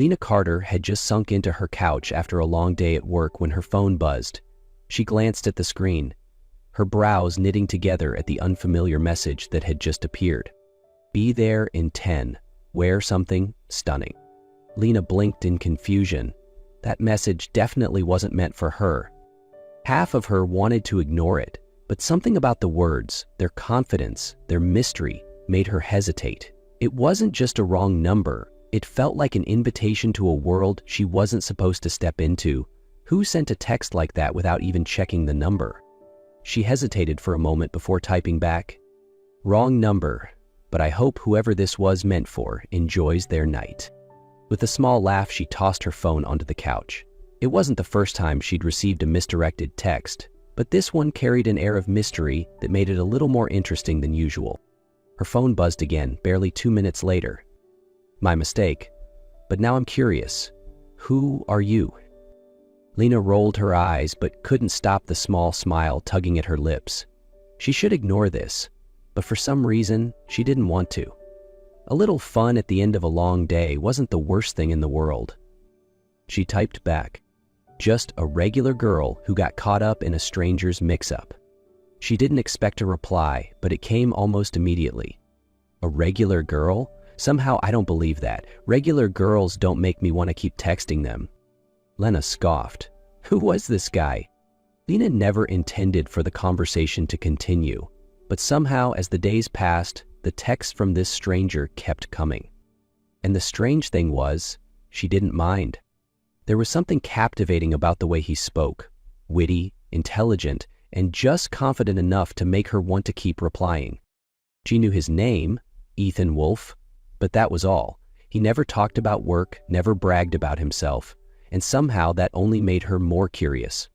Lena Carter had just sunk into her couch after a long day at work when her phone buzzed. She glanced at the screen, her brows knitting together at the unfamiliar message that had just appeared. Be there in 10. Wear something stunning. Lena blinked in confusion. That message definitely wasn't meant for her. Half of her wanted to ignore it, but something about the words, their confidence, their mystery, made her hesitate. It wasn't just a wrong number. It felt like an invitation to a world she wasn't supposed to step into. Who sent a text like that without even checking the number? She hesitated for a moment before typing back, "Wrong number, but I hope whoever this was meant for enjoys their night." With a small laugh, she tossed her phone onto the couch. It wasn't the first time she'd received a misdirected text, but this one carried an air of mystery that made it a little more interesting than usual. Her phone buzzed again, barely 2 minutes later. "My mistake, but now I'm curious. Who are you?" Lena rolled her eyes but couldn't stop the small smile tugging at her lips. She should ignore this, but for some reason, she didn't want to. A little fun at the end of a long day wasn't the worst thing in the world. She typed back, "Just a regular girl who got caught up in a stranger's mix-up." She didn't expect a reply, but it came almost immediately. "A regular girl? Somehow I don't believe that. Regular girls don't make me want to keep texting them." Lena scoffed. Who was this guy? Lena never intended for the conversation to continue, but somehow as the days passed, the texts from this stranger kept coming. And the strange thing was, she didn't mind. There was something captivating about the way he spoke, witty, intelligent, and just confident enough to make her want to keep replying. She knew his name, Ethan Wolf, but that was all. He never talked about work, never bragged about himself, and somehow that only made her more curious.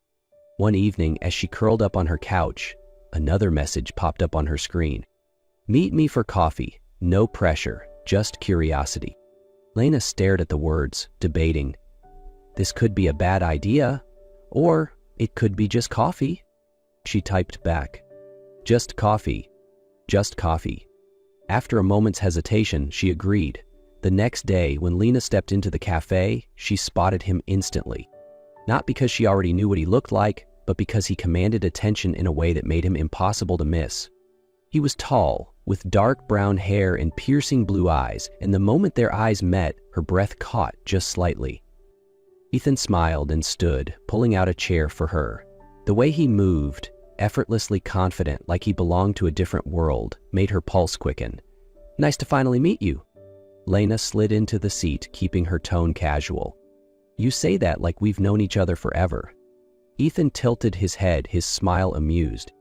One evening, as she curled up on her couch, another message popped up on her screen. "Meet me for coffee. No pressure, just curiosity." Lena stared at the words, debating. This could be a bad idea, or it could be just coffee. She typed back, "Just coffee. Just coffee." After a moment's hesitation, she agreed. The next day, when Lena stepped into the cafe, she spotted him instantly. Not because she already knew what he looked like, but because he commanded attention in a way that made him impossible to miss. He was tall, with dark brown hair and piercing blue eyes, and the moment their eyes met, her breath caught just slightly. Ethan smiled and stood, pulling out a chair for her. The way he moved, effortlessly confident like he belonged to a different world, made her pulse quicken. "Nice to finally meet you." Lena slid into the seat, keeping her tone casual. "You say that like we've known each other forever." Ethan tilted his head, his smile amused.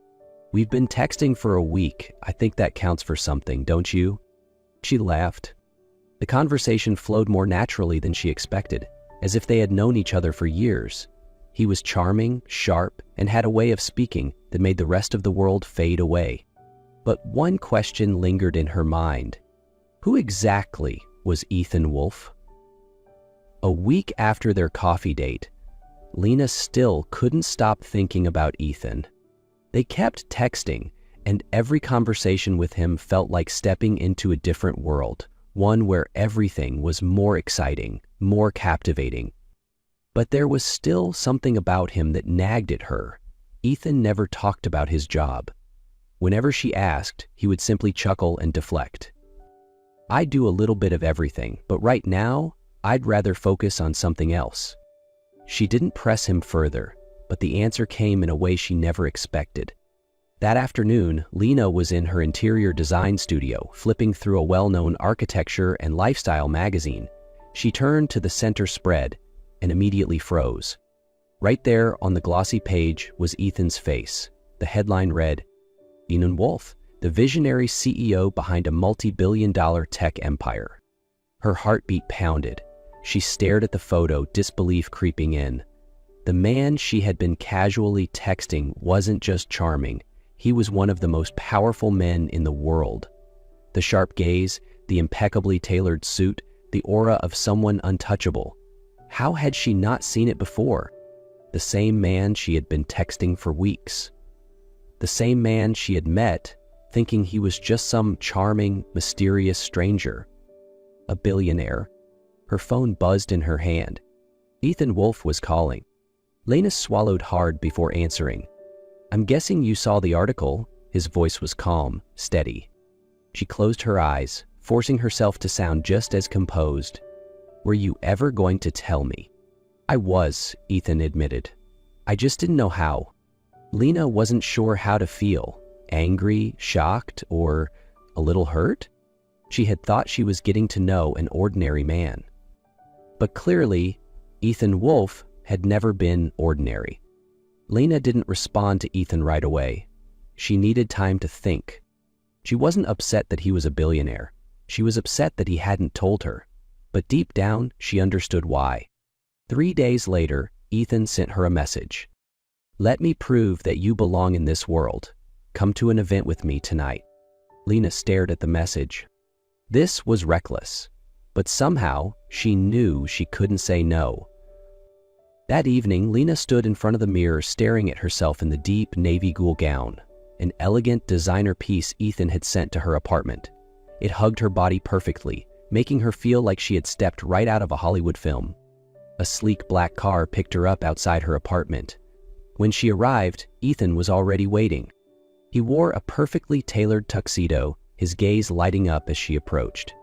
"We've been texting for a week. I think that counts for something, don't you?" She laughed. The conversation flowed more naturally than she expected, as if they had known each other for years. He was charming, sharp, and had a way of speaking that made the rest of the world fade away. But one question lingered in her mind. Who exactly was Ethan Wolf? A week after their coffee date, Lena still couldn't stop thinking about Ethan. They kept texting, and every conversation with him felt like stepping into a different world, one where everything was more exciting, more captivating. But there was still something about him that nagged at her. Ethan never talked about his job. Whenever she asked, he would simply chuckle and deflect. "I do a little bit of everything, but right now, I'd rather focus on something else." She didn't press him further, but the answer came in a way she never expected. That afternoon, Lena was in her interior design studio, flipping through a well-known architecture and lifestyle magazine. She turned to the center spread and immediately froze. Right there on the glossy page was Ethan's face. The headline read, "Ethan Wolf, the visionary CEO behind a multi-billion-dollar tech empire." Her heartbeat pounded. She stared at the photo, disbelief creeping in. The man she had been casually texting wasn't just charming. He was one of the most powerful men in the world. The sharp gaze, the impeccably tailored suit, the aura of someone untouchable. How had she not seen it before? The same man she had been texting for weeks. The same man she had met, thinking he was just some charming, mysterious stranger. A billionaire. Her phone buzzed in her hand. Ethan Wolfe was calling. Lena swallowed hard before answering. "I'm guessing you saw the article." His voice was calm, steady. She closed her eyes, forcing herself to sound just as composed. "Were you ever going to tell me?" "I was," Ethan admitted. "I just didn't know how." Lena wasn't sure how to feel, angry, shocked, or a little hurt. She had thought she was getting to know an ordinary man. But clearly, Ethan Wolfe had never been ordinary. Lena didn't respond to Ethan right away. She needed time to think. She wasn't upset that he was a billionaire. She was upset that he hadn't told her. But deep down, she understood why. 3 days later, Ethan sent her a message. "Let me prove that you belong in this world. Come to an event with me tonight." Lena stared at the message. This was reckless, but somehow she knew she couldn't say no. That evening, Lena stood in front of the mirror staring at herself in the deep navy ghoul gown, an elegant designer piece Ethan had sent to her apartment. It hugged her body perfectly, making her feel like she had stepped right out of a Hollywood film. A sleek black car picked her up outside her apartment. When she arrived, Ethan was already waiting. He wore a perfectly tailored tuxedo, his gaze lighting up as she approached.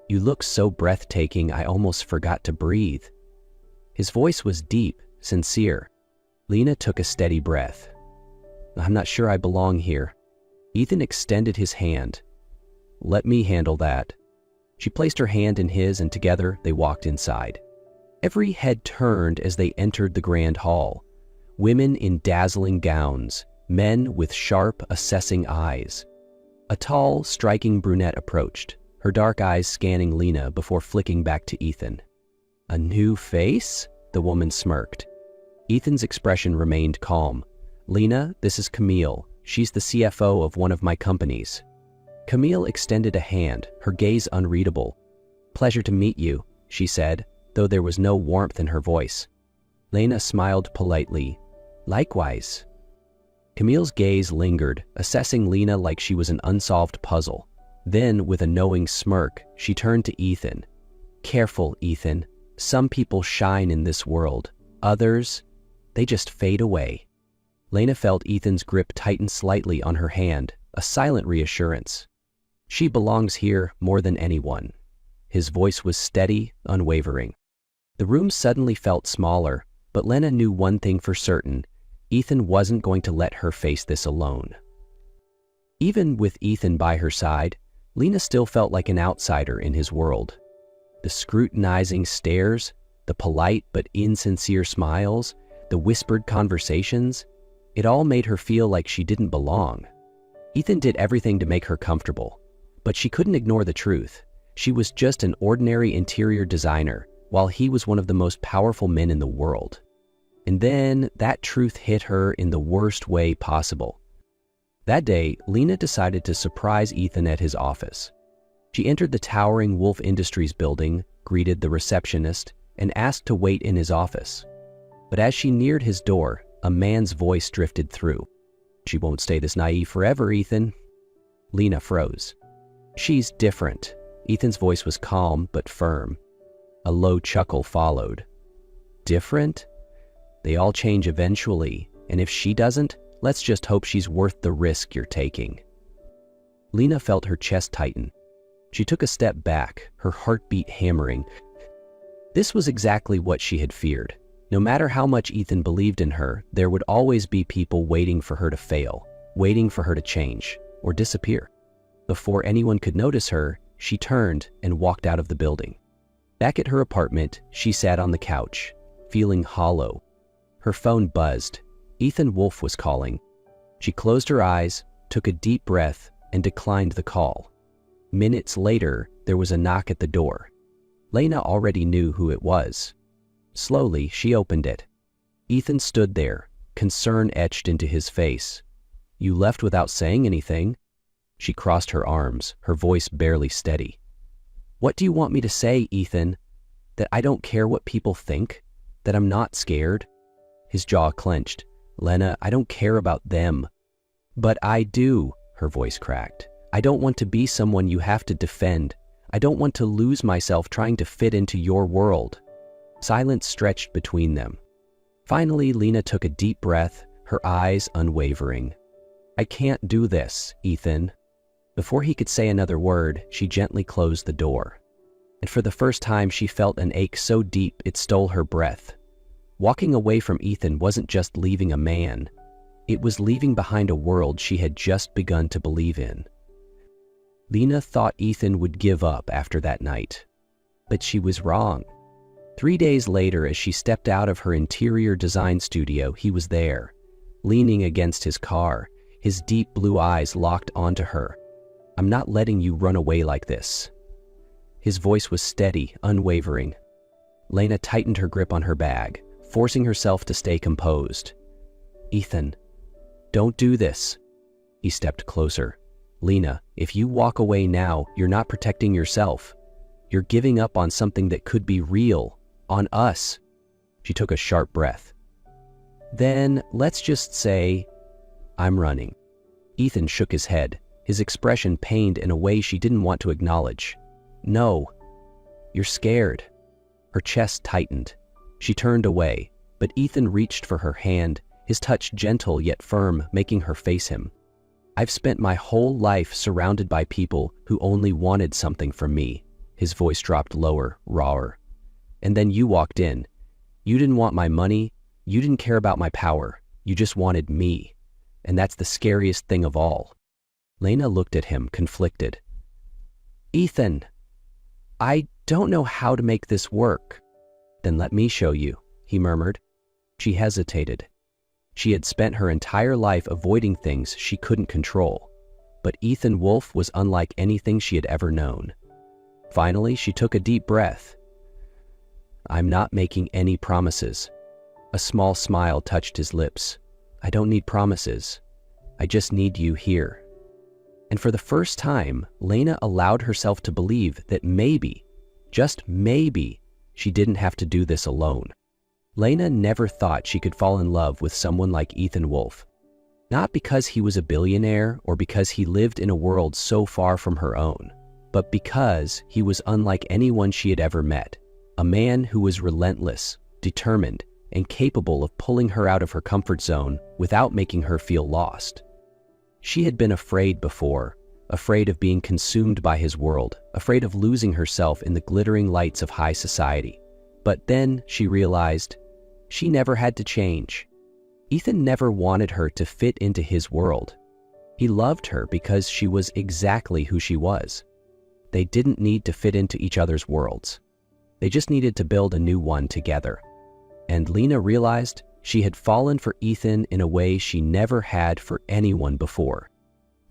"You look so breathtaking, I almost forgot to breathe." His voice was deep, sincere. Lena took a steady breath. "I'm not sure I belong here." Ethan extended his hand. "Let me handle that." She placed her hand in his, and together they walked inside. Every head turned as they entered the grand hall. Women in dazzling gowns, men with sharp, assessing eyes. A tall, striking brunette approached, her dark eyes scanning Lena before flicking back to Ethan. "A new face?" the woman smirked. Ethan's expression remained calm. "Lena, this is Camille. She's the CFO of one of my companies." Camille extended a hand, her gaze unreadable. "Pleasure to meet you," she said, though there was no warmth in her voice. Lena smiled politely. "Likewise." Camille's gaze lingered, assessing Lena like she was an unsolved puzzle. Then, with a knowing smirk, she turned to Ethan. "Careful, Ethan. Some people shine in this world. Others, they just fade away." Lena felt Ethan's grip tighten slightly on her hand, a silent reassurance. "She belongs here more than anyone." His voice was steady, unwavering. The room suddenly felt smaller, but Lena knew one thing for certain. Ethan wasn't going to let her face this alone. Even with Ethan by her side, Lena still felt like an outsider in his world. The scrutinizing stares, the polite but insincere smiles, the whispered conversations, it all made her feel like she didn't belong. Ethan did everything to make her comfortable, but she couldn't ignore the truth. She was just an ordinary interior designer, while he was one of the most powerful men in the world. And then that truth hit her in the worst way possible. That day, Lena decided to surprise Ethan at his office. She entered the towering Wolfe Industries building, greeted the receptionist, and asked to wait in his office. But as she neared his door, a man's voice drifted through. "She won't stay this naive forever, Ethan." Lena froze. "She's different." Ethan's voice was calm but firm. A low chuckle followed. "Different? They all change eventually, and if she doesn't, let's just hope she's worth the risk you're taking." Lena felt her chest tighten. She took a step back, her heartbeat hammering. This was exactly what she had feared. No matter how much Ethan believed in her, there would always be people waiting for her to fail, waiting for her to change, or disappear. Before anyone could notice her, she turned and walked out of the building. Back at her apartment, she sat on the couch, feeling hollow. Her phone buzzed. Ethan Wolfe was calling. She closed her eyes, took a deep breath, and declined the call. Minutes later, there was a knock at the door. Lena already knew who it was. Slowly, she opened it. Ethan stood there, concern etched into his face. "You left without saying anything." She crossed her arms, her voice barely steady. "What do you want me to say, Ethan? That I don't care what people think? That I'm not scared?" His jaw clenched. "Lena, I don't care about them." "But I do," her voice cracked. "I don't want to be someone you have to defend. I don't want to lose myself trying to fit into your world." Silence stretched between them. Finally, Lena took a deep breath, her eyes unwavering. "I can't do this, Ethan." Before he could say another word, she gently closed the door. And for the first time, she felt an ache so deep it stole her breath. Walking away from Ethan wasn't just leaving a man. It was leaving behind a world she had just begun to believe in. Lena thought Ethan would give up after that night. But she was wrong. 3 days later, as she stepped out of her interior design studio, he was there, leaning against his car, his deep blue eyes locked onto her. "I'm not letting you run away like this." His voice was steady, unwavering. Lena tightened her grip on her bag, forcing herself to stay composed. "Ethan, don't do this." He stepped closer. "Lena, if you walk away now, you're not protecting yourself. You're giving up on something that could be real, on us." She took a sharp breath. "Then let's just say, I'm running." Ethan shook his head, his expression pained in a way she didn't want to acknowledge. "No, you're scared." Her chest tightened. She turned away, but Ethan reached for her hand, his touch gentle yet firm, making her face him. "I've spent my whole life surrounded by people who only wanted something from me." His voice dropped lower, rawer. "And then you walked in. You didn't want my money. You didn't care about my power. You just wanted me. And that's the scariest thing of all." Lena looked at him, conflicted. "Ethan, I don't know how to make this work." "Then let me show you," he murmured. She hesitated. She had spent her entire life avoiding things she couldn't control, but Ethan Wolfe was unlike anything she had ever known. Finally, she took a deep breath. "I'm not making any promises." A small smile touched his lips. "I don't need promises. I just need you here." And for the first time, Lena allowed herself to believe that maybe, just maybe, she didn't have to do this alone. Lena never thought she could fall in love with someone like Ethan Wolfe. Not because he was a billionaire or because he lived in a world so far from her own, but because he was unlike anyone she had ever met. A man who was relentless, determined, and capable of pulling her out of her comfort zone without making her feel lost. She had been afraid before, afraid of being consumed by his world, afraid of losing herself in the glittering lights of high society. But then she realized she never had to change. Ethan never wanted her to fit into his world. He loved her because she was exactly who she was. They didn't need to fit into each other's worlds. They just needed to build a new one together. And Lena realized she had fallen for Ethan in a way she never had for anyone before.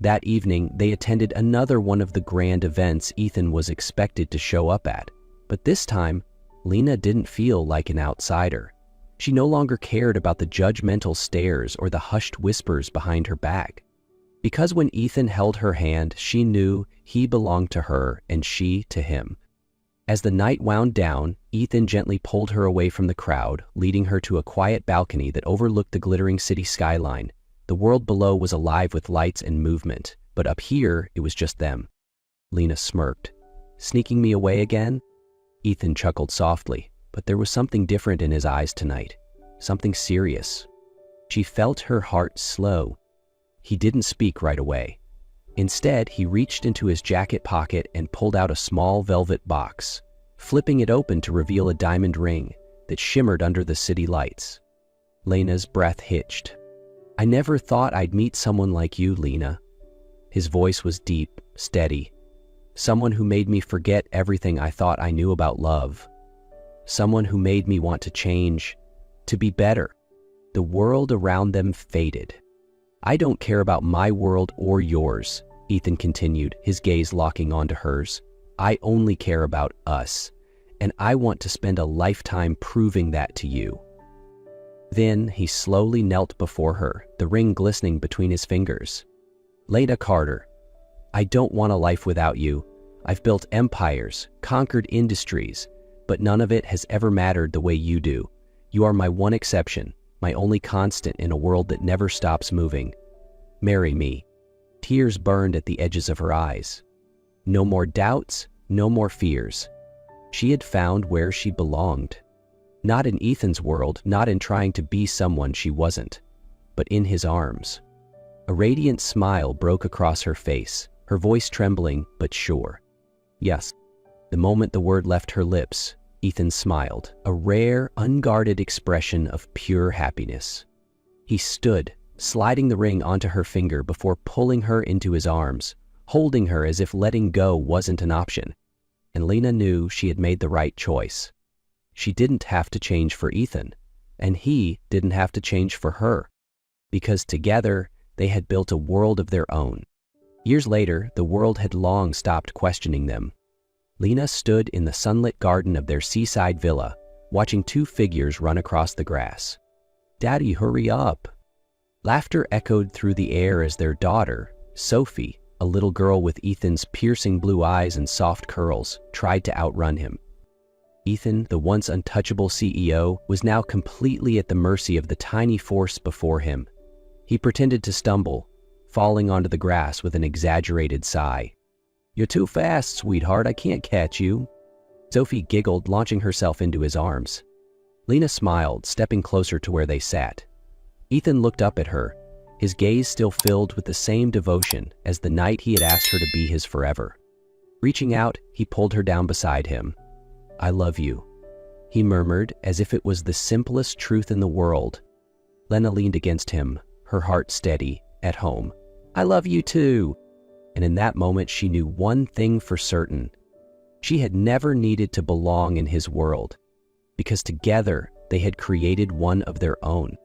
That evening, they attended another one of the grand events Ethan was expected to show up at. But this time, Lena didn't feel like an outsider. She no longer cared about the judgmental stares or the hushed whispers behind her back. Because when Ethan held her hand, she knew he belonged to her and she to him. As the night wound down, Ethan gently pulled her away from the crowd, leading her to a quiet balcony that overlooked the glittering city skyline. The world below was alive with lights and movement, but up here, it was just them. Lena smirked. "Sneaking me away again?" Ethan chuckled softly, but there was something different in his eyes tonight, something serious. She felt her heart slow. He didn't speak right away. Instead, he reached into his jacket pocket and pulled out a small velvet box, flipping it open to reveal a diamond ring that shimmered under the city lights. Lena's breath hitched. "I never thought I'd meet someone like you, Lena." His voice was deep, steady. "Someone who made me forget everything I thought I knew about love. Someone who made me want to change, to be better." The world around them faded. "I don't care about my world or yours," Ethan continued, his gaze locking onto hers. "I only care about us, and I want to spend a lifetime proving that to you." Then he slowly knelt before her, the ring glistening between his fingers. "Lena Carter, I don't want a life without you. I've built empires, conquered industries, but none of it has ever mattered the way you do. You are my one exception, my only constant in a world that never stops moving. Marry me." Tears burned at the edges of her eyes. "No more doubts, no more fears. She had found where she belonged. Not in Ethan's world, not in trying to be someone she wasn't, but in his arms. A radiant smile broke across her face, her voice trembling but sure. Yes. The moment the word left her lips, Ethan smiled, a rare, unguarded expression of pure happiness. He stood, sliding the ring onto her finger before pulling her into his arms, holding her as if letting go wasn't an option. And Lena knew she had made the right choice. She didn't have to change for Ethan, and he didn't have to change for her, because together they had built a world of their own. Years later, the world had long stopped questioning them. Lena stood in the sunlit garden of their seaside villa, watching two figures run across the grass. "Daddy, hurry up!" Laughter echoed through the air as their daughter, Sophie, a little girl with Ethan's piercing blue eyes and soft curls, tried to outrun him. Ethan, the once untouchable CEO, was now completely at the mercy of the tiny force before him. He pretended to stumble, falling onto the grass with an exaggerated sigh. "You're too fast, sweetheart, I can't catch you." Sophie giggled, launching herself into his arms. Lena smiled, stepping closer to where they sat. Ethan looked up at her, his gaze still filled with the same devotion as the night he had asked her to be his forever. Reaching out, he pulled her down beside him. "I love you," he murmured, as if it was the simplest truth in the world. Lena leaned against him, her heart steady, at home. "I love you too." And in that moment she knew one thing for certain. She had never needed to belong in his world, because together they had created one of their own.